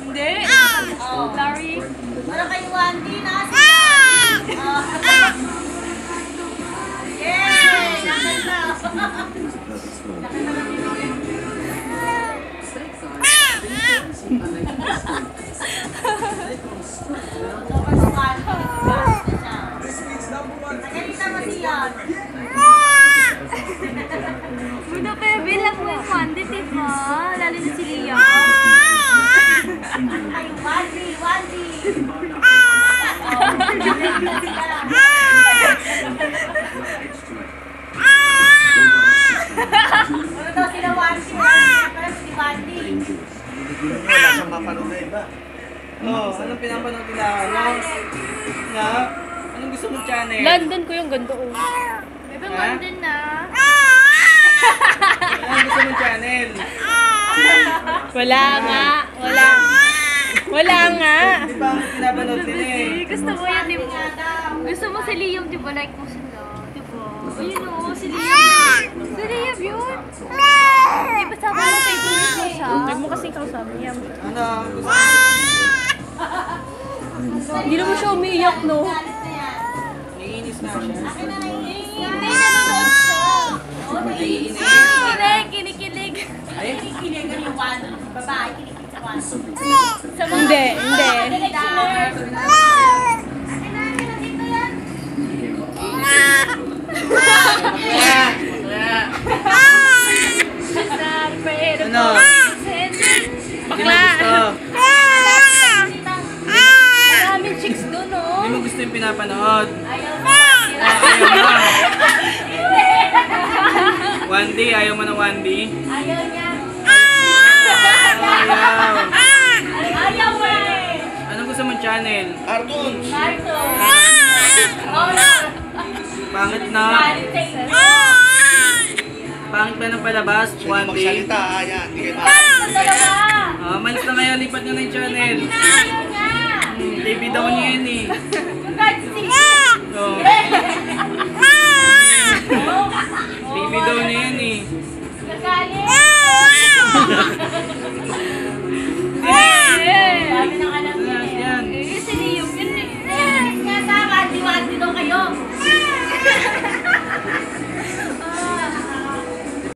Hindi. Larry. Wala kay Wandy na. Yay! Nakanta. Buda Pebe lang mo yung Wandy, diba? Lalo na si Lia. Ay, Wandy, Wandy. Ano daw sila Wandy? Pero si Wandy. Wala siyang mapanood na iba. Anong pinapanood nila? Na? Anong gusto mong channel? London ko yung ganito, oh. Bebe, London na. Anong gusto mong channel? Wala nga. Wala nga. Di ba ang pinapanood nila eh? Gusto mo yan, di ba? Gusto mo si Liam, di ba? Like mo sila. Di ba? Ayun o, si Liam. Si Liam yun. Di ba sabi mo favorite mo siya? Huwag mo kasing kausapin niya. Ano? Gusto Hindi naman siya umiiyak, no? Naiinis na siya. Hindi, nanonood siya. Oo, naiinis. Kinikilig. Ay? Kinikilig ang yung one. Babae, kinikilig sa one. Hindi. Ano? Bakla. Maraming chicks doon, no? Hindi mo gusto yung pinapanood. Ayaw Ayaw mo. Wandy, ayaw mo ng Wandy? niya. Ayaw. Ayaw mo eh. Anong gusto mong channel? Cartoons! Marto. Oo. Pangit na. Pangit ba ng palabas? Sino Wandy? magsalita, yan. Hindi kayo Dalawa. Malis na kayo, lipat nyo na yung channel. Ayaw nga. TV daw niyo yun eh. Oh. TV daw niyo yun eh. Gagalit. Sabi ng